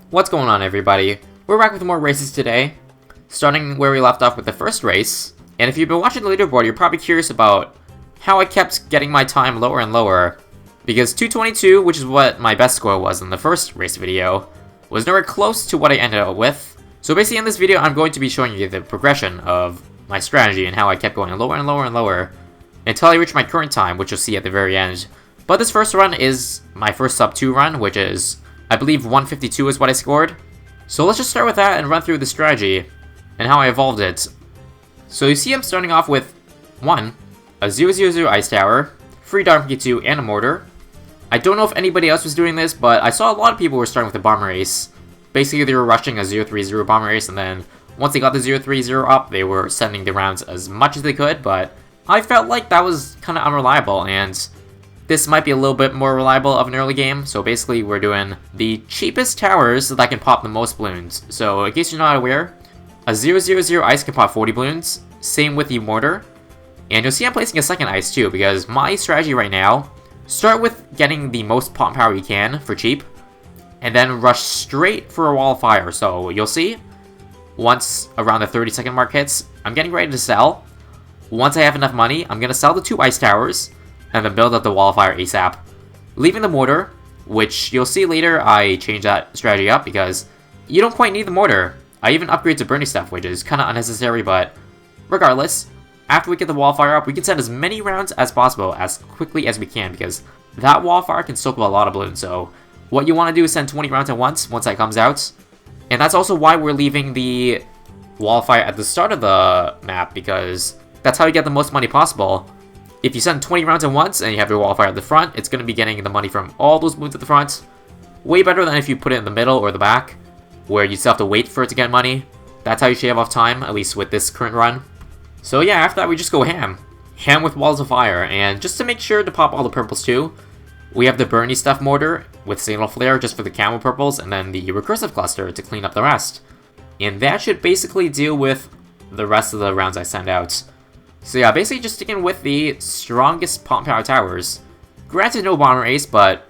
What's going on, everybody? We're back with more races today, starting where we left off with the first race. And if you've been watching the leaderboard, you're probably curious about how I kept getting my time lower and lower, because 222, which is what my best score was in the first race video, was nowhere close to what I ended up with. So basically in this video, I'm going to be showing you the progression of my strategy and how I kept going lower and lower and lower until I reach my current time, which you'll see at the very end. But this first run is my first sub 2 run, which is, I believe 152 is what I scored. So let's just start with that and run through the strategy and how I evolved it. So you see I'm starting off with 1, a 000 ice tower, free Darm 2 and a mortar. I don't know if anybody else was doing this, but I saw a lot of people were starting with the bomber ace. Basically they were rushing a 030 bomber ace, and then once they got the 030 up, they were sending the rounds as much as they could, but I felt like that was kind of unreliable, and this might be a little bit more reliable of an early game. So basically we're doing the cheapest towers that can pop the most balloons. So in case you're not aware, a 000 ice can pop 40 balloons, same with the mortar. And you'll see I'm placing a second ice too, because my strategy right now, start with getting the most pop power you can for cheap, and then rush straight for a wall of fire. So you'll see, once around the 30-second mark hits, I'm getting ready to sell. Once I have enough money, I'm going to sell the 2 ice towers, and then build up the wall of fire ASAP. Leaving the mortar, which you'll see later I changed that strategy up because you don't quite need the mortar. I even upgrade to burning stuff, which is kind of unnecessary, but regardless, after we get the wall of fire up, we can send as many rounds as possible as quickly as we can, because that wall of fire can soak up a lot of balloons. So what you want to do is send 20 rounds at once that comes out. And that's also why we're leaving the wall of fire at the start of the map, because that's how you get the most money possible. If you send 20 rounds at once and you have your wall of fire at the front, it's going to be getting the money from all those balloons at the front. Way better than if you put it in the middle or the back, where you still have to wait for it to get money. That's how you shave off time, at least with this current run. So yeah, after that we just go ham. Ham with walls of fire, and just to make sure to pop all the purples too, we have the Burny Stuff mortar with signal flare just for the camo purples, and then the recursive cluster to clean up the rest. And that should basically deal with the rest of the rounds I send out. So yeah, basically just sticking with the strongest pop power towers. Granted no bomber ace, but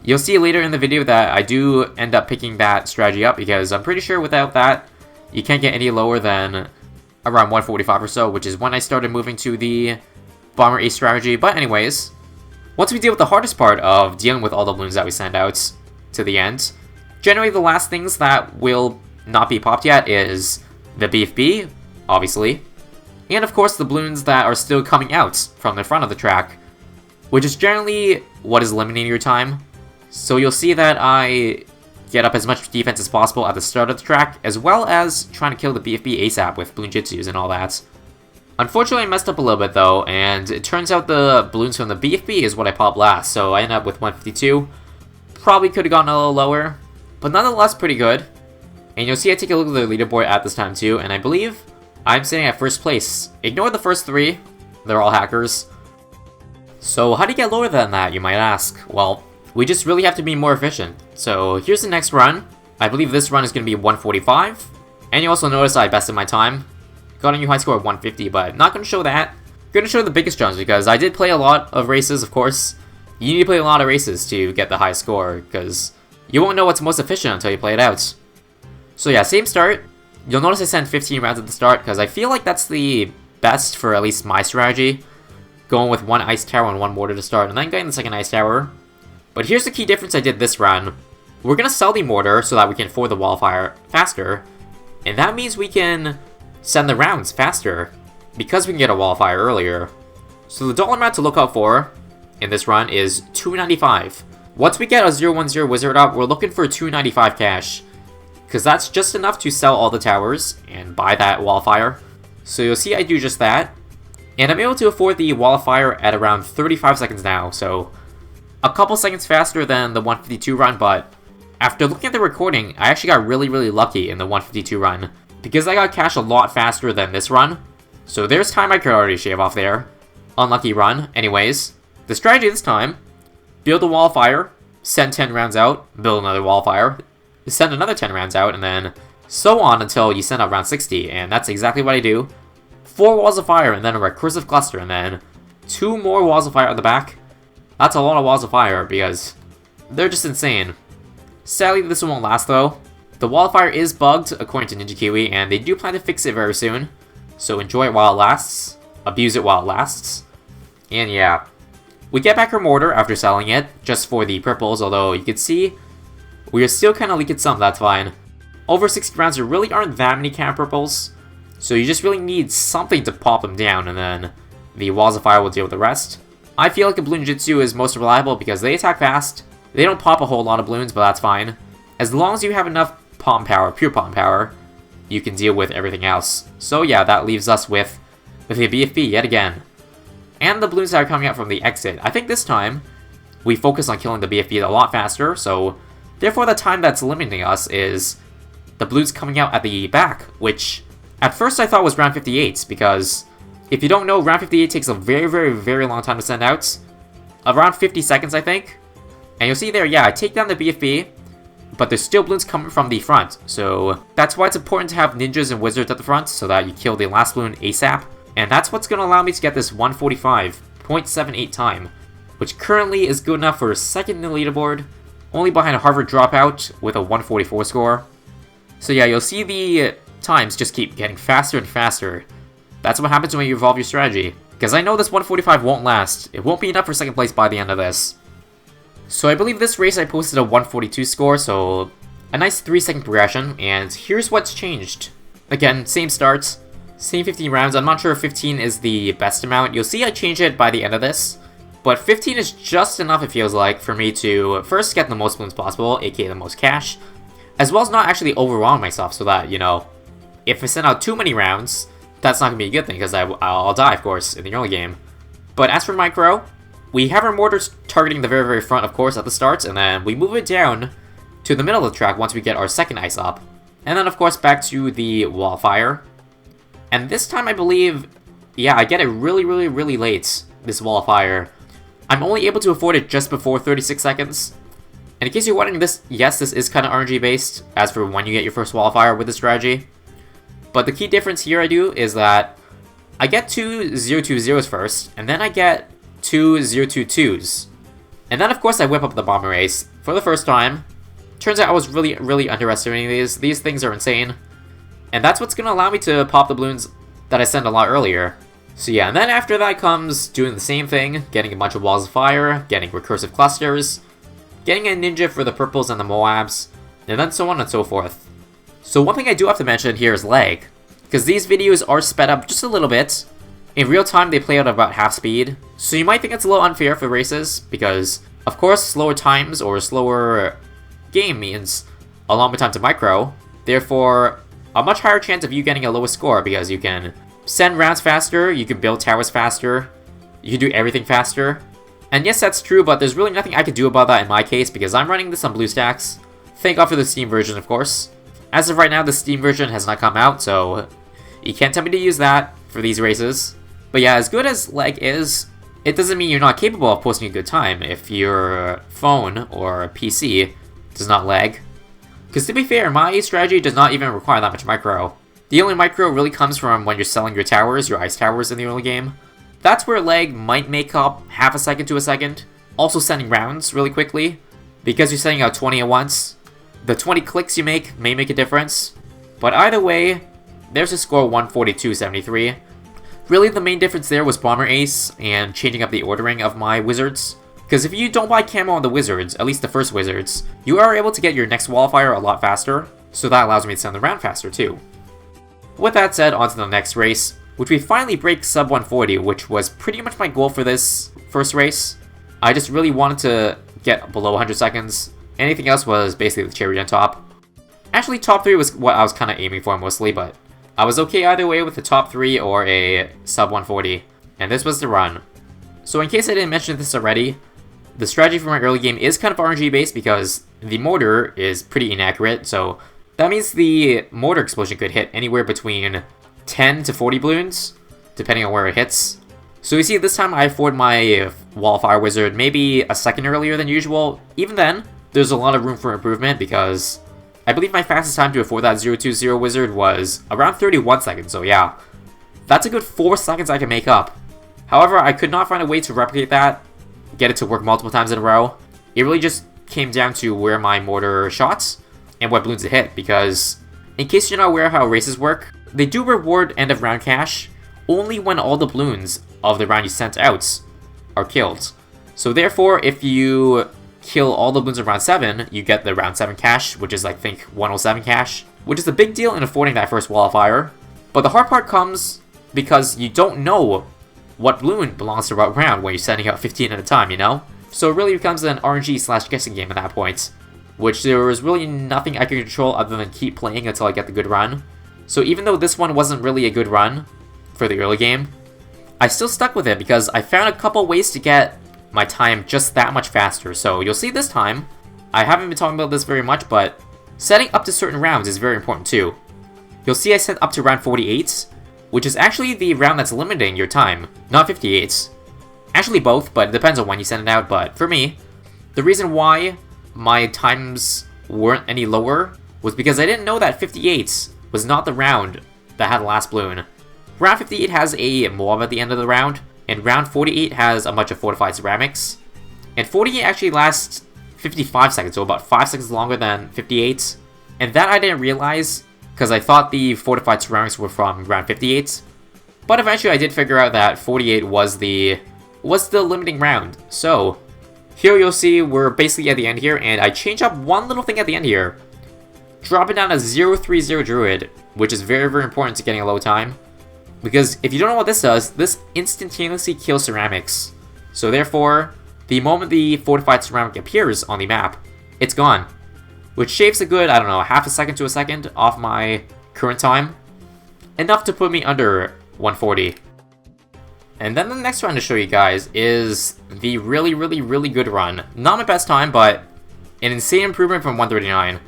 you'll see later in the video that I do end up picking that strategy up, because I'm pretty sure without that, you can't get any lower than around 145 or so, which is when I started moving to the bomber ace strategy. But anyways, once we deal with the hardest part of dealing with all the balloons that we send out to the end, generally the last things that will not be popped yet is the BFB, obviously, and of course the balloons that are still coming out from the front of the track, which is generally what is eliminating your time. So you'll see that I get up as much defense as possible at the start of the track, as well as trying to kill the BFB ASAP with balloon jitsus and all that. Unfortunately I messed up a little bit though, and it turns out the balloons from the BFB is what I popped last, so I ended up with 152. Probably could have gotten a little lower, but nonetheless pretty good. And you'll see I take a look at the leaderboard at this time too, and I believe I'm sitting at first place. Ignore the first 3, they're all hackers. So how do you get lower than that, you might ask? Well, we just really have to be more efficient. So here's the next run. I believe this run is going to be 145. And you also notice I bested my time. Got a new high score of 150, but not going to show that. Going to show the biggest jumps, because I did play a lot of races, of course. You need to play a lot of races to get the high score, because you won't know what's most efficient until you play it out. So yeah, same start. You'll notice I sent 15 rounds at the start, because I feel like that's the best for at least my strategy. Going with 1 ice tower and 1 mortar to start, and then getting the second ice tower. But here's the key difference I did this run. We're going to sell the mortar so that we can afford the wall fire faster. And that means we can send the rounds faster, because we can get a wall fire earlier. So the dollar amount to look out for in this run is 295. Once we get a 010 wizard up, we're looking for 295 cash, because that's just enough to sell all the towers and buy that wall fire. So you'll see I do just that. And I'm able to afford the wall of fire at around 35 seconds now, so a couple seconds faster than the 152 run, but after looking at the recording, I actually got really lucky in the 152 run, because I got cash a lot faster than this run. So there's time I could already shave off there. Unlucky run. Anyways, the strategy this time, build a wall of fire, send 10 rounds out, build another wall of fire, send another 10 rounds out, and then so on until you send out round 60, and that's exactly what I do. 4 walls of fire, and then a recursive cluster, and then 2 more walls of fire at the back. That's a lot of walls of fire, because they're just insane. Sadly, this one won't last though. The wall of fire is bugged, according to Ninja Kiwi, and they do plan to fix it very soon. So enjoy it while it lasts, abuse it while it lasts, and yeah. We get back our mortar after selling it, just for the purples, although you can see we are still kind of leaking some, that's fine. Over 60 rounds, there really aren't that many can purples, so you just really need something to pop them down, and then the walls of fire will deal with the rest. I feel like the balloon jutsu is most reliable because they attack fast. They don't pop a whole lot of balloons, but that's fine. As long as you have enough palm power, pure palm power, you can deal with everything else. So yeah, that leaves us with a BFB yet again. And the balloons that are coming out from the exit. I think this time, we focus on killing the BFB a lot faster, so therefore the time that's limiting us is the balloons coming out at the back, which at first I thought was round 58, because if you don't know, round 58 takes a very, very, very long time to send out. Around 50 seconds, I think. And you'll see there, yeah, I take down the BFB, but there's still balloons coming from the front, so that's why it's important to have ninjas and wizards at the front, so that you kill the last balloon ASAP. And that's what's going to allow me to get this 145.78 time, which currently is good enough for second in the leaderboard, only behind a Harvard dropout with a 144 score. So yeah, you'll see the times just keep getting faster and faster. That's what happens when you evolve your strategy. Because I know this 145 won't last. It won't be enough for second place by the end of this. So I believe this race I posted a 142 score, so a nice 3-second progression, and here's what's changed. Again, same starts, same 15 rounds. I'm not sure if 15 is the best amount. You'll see I change it by the end of this. But 15 is just enough, it feels like, for me to first get the most balloons possible, aka the most cash, as well as not actually overwhelm myself so that, you know, if I send out too many rounds, that's not going to be a good thing, because I'll die, of course, in the early game. But as for micro, we have our mortars targeting the very, very front, of course, at the start, and then we move it down to the middle of the track once we get our second ISAB. And then, of course, back to the wall fire. And this time, I believe, yeah, I get it really, really, really late, this wall of fire. I'm only able to afford it just before 36 seconds. And in case you're wondering, yes, this is kind of RNG based, as for when you get your first wall of fire with this strategy. But the key difference here I do is that I get two 0-2-0s first, and then I get two 0-2-2s. And then, of course, I whip up the bomber ace for the first time. Turns out I was really, really underestimating these. These things are insane. And that's what's going to allow me to pop the balloons that I sent a lot earlier. So yeah, and then after that comes doing the same thing, getting a bunch of walls of fire, getting recursive clusters, getting a ninja for the purples and the Moabs, and then so on and so forth. So one thing I do have to mention here is lag, because these videos are sped up just a little bit. In real time, they play out at about half speed, so you might think it's a little unfair for races, because, of course, slower times or slower game means a longer time to micro, therefore, a much higher chance of you getting a lower score, because you can send rounds faster, you can build towers faster, you can do everything faster. And yes, that's true, but there's really nothing I can do about that in my case, because I'm running this on BlueStacks. Thank God for the Steam version, of course. As of right now, the Steam version has not come out, so you can't tell me to use that for these races. But yeah, as good as lag is, it doesn't mean you're not capable of posting a good time if your phone or PC does not lag. Because to be fair, my strategy does not even require that much micro. The only micro really comes from when you're selling your towers, your ice towers in the early game. That's where lag might make up half a second to a second. Also sending rounds really quickly, because you're sending out 20 at once. The 20 clicks you make may make a difference. But either way, there's a score 142.73. Really the main difference there was Bomber Ace and changing up the ordering of my wizards. Because if you don't buy camo on the wizards, at least the first wizards, you are able to get your next wall fire a lot faster, so that allows me to send the round faster too. With that said, on to the next race, which we finally break sub 140, which was pretty much my goal for this first race. I just really wanted to get below 100 seconds. Anything else was basically the cherry on top. Actually, top 3 was what I was kind of aiming for mostly, but I was okay either way with the top 3 or a sub 140, and this was the run. So in case I didn't mention this already, the strategy for my early game is kind of RNG based because the mortar is pretty inaccurate, so that means the mortar explosion could hit anywhere between 10 to 40 balloons, depending on where it hits. So you see, this time I afford my wall fire wizard maybe a second earlier than usual. Even then, there's a lot of room for improvement because I believe my fastest time to afford that 020 wizard was around 31 seconds, so yeah. That's a good 4 seconds I can make up. However, I could not find a way to replicate that, get it to work multiple times in a row. It really just came down to where my mortar shot, and what balloons to hit, because in case you're not aware how races work, they do reward end of round cash only when all the balloons of the round you sent out are killed. So therefore, if you kill all the balloons of round 7, you get the round 7 cash, which is, I think, 107 cash, which is a big deal in affording that first wall of fire. But the hard part comes because you don't know what balloon belongs to what round when you're sending out 15 at a time, you know? So it really becomes an RNG/guessing game at that point, which there was really nothing I could control other than keep playing until I get the good run. So even though this one wasn't really a good run for the early game, I still stuck with it because I found a couple ways to get my time just that much faster. So you'll see this time, I haven't been talking about this very much, but setting up to certain rounds is very important too. You'll see I set up to round 48, which is actually the round that's limiting your time, not 58. Actually both, but it depends on when you send it out. But for me, the reason why my times weren't any lower was because I didn't know that 58 was not the round that had the last balloon. Round 58 has a mob at the end of the round, and round 48 has a bunch of fortified ceramics. And 48 actually lasts 55 seconds, so about 5 seconds longer than 58. And that I didn't realize, because I thought the fortified ceramics were from round 58. But eventually I did figure out that 48 was the limiting round. So here you'll see we're basically at the end here, and I changed up one little thing at the end here. Dropping down a 030 Druid, which is very, very important to getting a low time. Because if you don't know what this does, this instantaneously kills ceramics. So therefore, the moment the fortified ceramic appears on the map, it's gone. Which shaves a good, I don't know, half a second to a second off my current time. Enough to put me under 140. And then the next run to show you guys is the really, really, really good run. Not my best time, but an insane improvement from 139.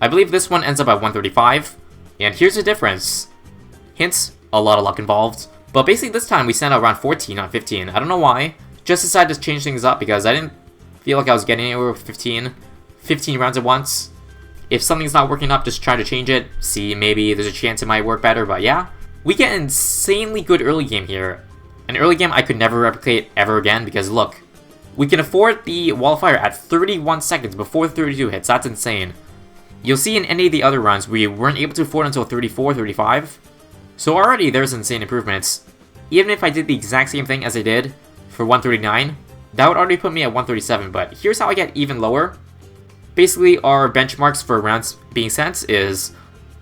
I believe this one ends up at 135. And here's the difference. Hints, a lot of luck involved. But basically this time we sent out around 14 on 15. I don't know why. Just decided to change things up because I didn't feel like I was getting anywhere with 15 rounds at once. If something's not working up, just try to change it. See, maybe there's a chance it might work better, but yeah. We get an insanely good early game here. An early game I could never replicate ever again because look, we can afford the wall of fire at 31 seconds before 32 hits. That's insane. You'll see in any of the other runs we weren't able to afford until 34, 35. So already there's insane improvements. Even if I did the exact same thing as I did for 139, that would already put me at 137, but here's how I get even lower. Basically, our benchmarks for rounds being sent is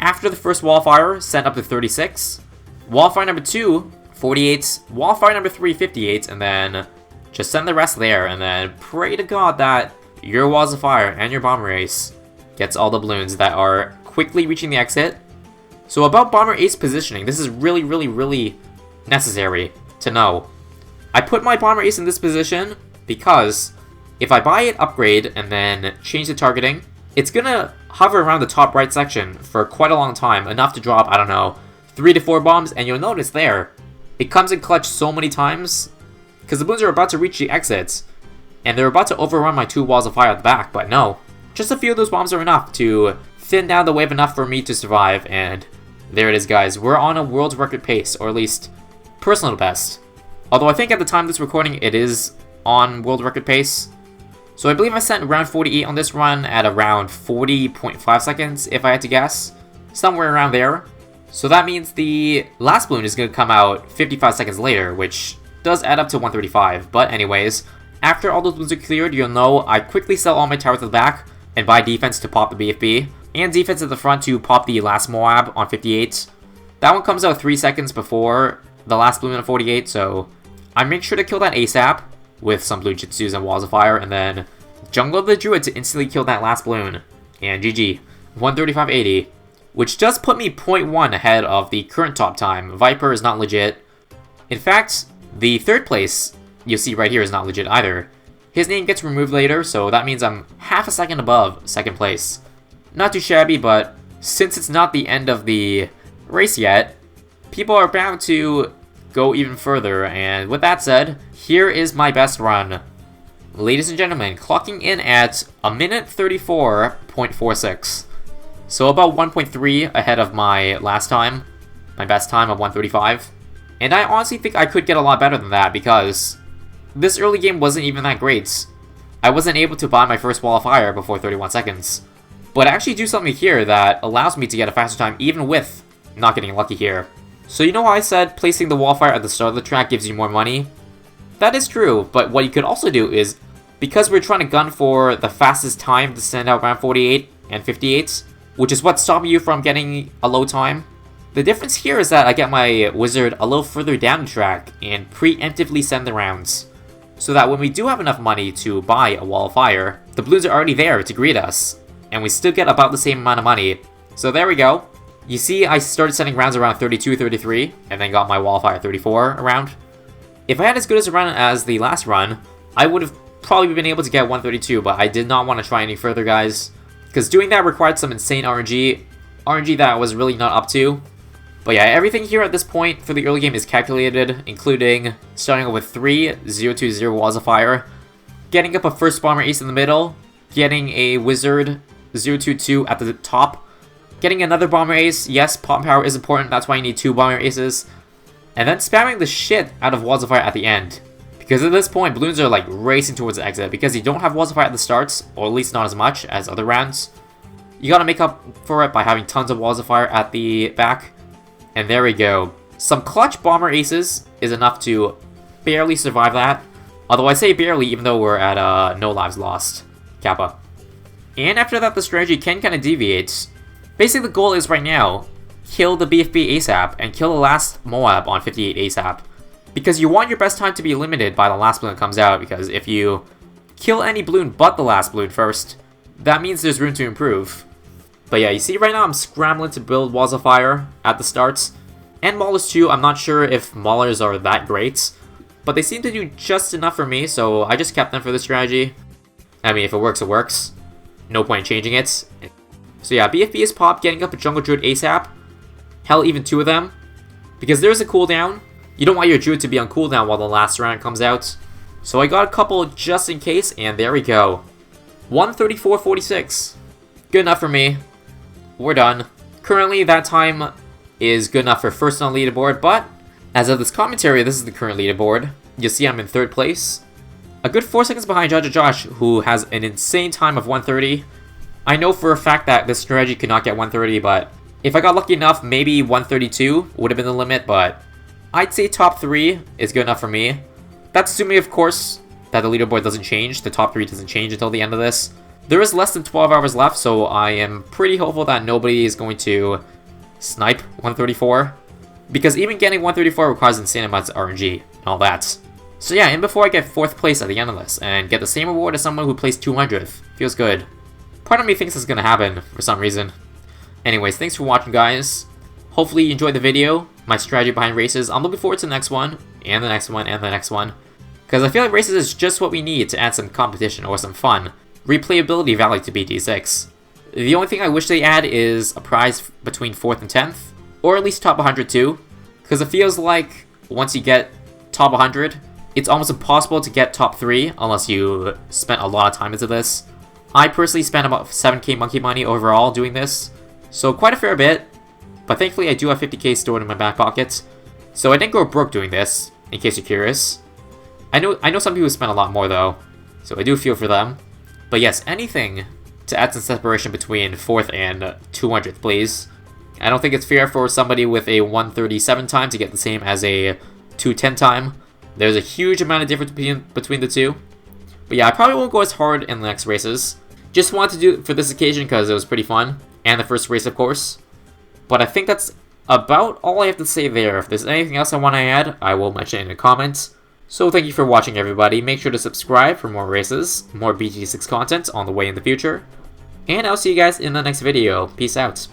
after the first wall of fire, sent up to 36. Wall of fire number 2, 48. Wall of fire number 3, 58. And then just send the rest there, and then pray to God that your walls of fire and your bomber ace gets all the balloons that are quickly reaching the exit. So about bomber ace positioning, this is really, really, really necessary to know. I put my bomber ace in this position because if I buy it, upgrade, and then change the targeting, it's gonna hover around the top right section for quite a long time, enough to drop, I don't know, 3 to 4 bombs, and you'll notice there, it comes in clutch so many times, because the balloons are about to reach the exits, and they're about to overrun my 2 walls of fire at the back, but no. Just a few of those bombs are enough to thin down the wave enough for me to survive, and there it is, guys. We're on a world record pace, or at least personal best. Although I think at the time of this recording, it is on world record pace. So I believe I sent round 48 on this run at around 40.5 seconds, if I had to guess. Somewhere around there. So that means the last balloon is going to come out 55 seconds later, which does add up to 135. But anyways, after all those balloons are cleared, you'll know I quickly sell all my towers at the back and buy defense to pop the BFB. And defense at the front to pop the last Moab on 58. That one comes out 3 seconds before the last balloon on 48, so I make sure to kill that ASAP with some blue jutsus and walls of fire, and then jungle the druid to instantly kill that last balloon. And GG, 135.80, which does put me 0.1 ahead of the current top time. Viper is not legit. In fact, the third place you'll see right here is not legit either. His name gets removed later, so that means I'm half a second above second place. Not too shabby, but since it's not the end of the race yet, people are bound to go even further, and with that said, here is my best run. Ladies and gentlemen, clocking in at a minute 34.46. So about 1.3 ahead of my last time, my best time of 135. And I honestly think I could get a lot better than that because this early game wasn't even that great. I wasn't able to buy my first wall of fire before 31 seconds. But I actually do something here that allows me to get a faster time even with not getting lucky here. So you know how I said placing the wallfire at the start of the track gives you more money? That is true, but what you could also do is, because we're trying to gun for the fastest time to send out round 48 and 58, which is what's stopping you from getting a low time, the difference here is that I get my wizard a little further down the track and preemptively send the rounds. So that when we do have enough money to buy a wall of fire, the balloons are already there to greet us, and we still get about the same amount of money. So there we go. You see, I started sending rounds around 32, 33, and then got my wall of fire 34 around. If I had as good as a run as the last run, I would have probably been able to get 132, but I did not want to try any further, guys. Because doing that required some insane RNG that I was really not up to. But yeah, everything here at this point for the early game is calculated, including starting off with 3 0-2-0 walls of fire, getting up a first bomber ace in the middle, getting a wizard 0-2-2 at the top, getting another bomber ace. Yes, pop power is important, that's why you need 2 bomber aces. And then spamming the shit out of walls of fire at the end. Because at this point, balloons are like racing towards the exit, because you don't have walls of fire at the starts, or at least not as much as other rounds. You gotta make up for it by having tons of walls of fire at the back. And there we go. Some clutch bomber aces is enough to barely survive that. Although I say barely, even though we're at no lives lost. Kappa. And after that, the strategy can kind of deviate. Basically, the goal is right now, kill the BFB ASAP and kill the last Moab on 58 ASAP. Because you want your best time to be limited by the last balloon that comes out, because if you kill any balloon but the last balloon first, that means there's room to improve. But yeah, you see right now I'm scrambling to build walls of fire at the starts. And Maulers too, I'm not sure if Maulers are that great, but they seem to do just enough for me, so I just kept them for the strategy. I mean, if it works, it works. No point in changing it. So yeah, BFB is pop, getting up a Jungle Druid ASAP. Hell, even 2 of them. Because there's a cooldown. You don't want your Druid to be on cooldown while the last round comes out. So I got a couple just in case, and there we go. 134.46. Good enough for me. We're done. Currently, that time is good enough for first on leaderboard, but as of this commentary, this is the current leaderboard. You'll see I'm in 3rd place. A good 4 seconds behind Judge Josh, who has an insane time of 130. I know for a fact that this strategy could not get 130, but if I got lucky enough, maybe 132 would have been the limit, but I'd say top 3 is good enough for me. That's assuming, of course, that the leaderboard doesn't change. The top 3 doesn't change until the end of this. There is less than 12 hours left, so I am pretty hopeful that nobody is going to snipe 134. Because even getting 134 requires insane amounts of RNG and all that. So yeah, and before I get 4th place at the end of this, and get the same reward as someone who placed 200th. Feels good. Part of me thinks it's going to happen for some reason. Anyways, thanks for watching, guys. Hopefully you enjoyed the video, my strategy behind races. I'm looking forward to the next one, and the next one, and the next one. Because I feel like races is just what we need to add some competition or some fun. Replayability value to BT6. The only thing I wish they add is a prize between 4th and 10th, or at least top 100 too. Because it feels like once you get top 100, it's almost impossible to get top 3 unless you spent a lot of time into this. I personally spent about 7k monkey money overall doing this, so quite a fair bit. But thankfully I do have 50k stored in my back pocket, so I didn't go broke doing this, in case you're curious. I know some people spend a lot more though, so I do feel for them. But yes, anything to add some separation between 4th and 200th, please. I don't think it's fair for somebody with a 137 time to get the same as a 210 time. There's a huge amount of difference between the two. But yeah, I probably won't go as hard in the next races. Just wanted to do it for this occasion because it was pretty fun. And the first race, of course. But I think that's about all I have to say there. If there's anything else I want to add, I will mention it in the comments. So thank you for watching, everybody. Make sure to subscribe for more races, more BG6 content on the way in the future. And I'll see you guys in the next video. Peace out.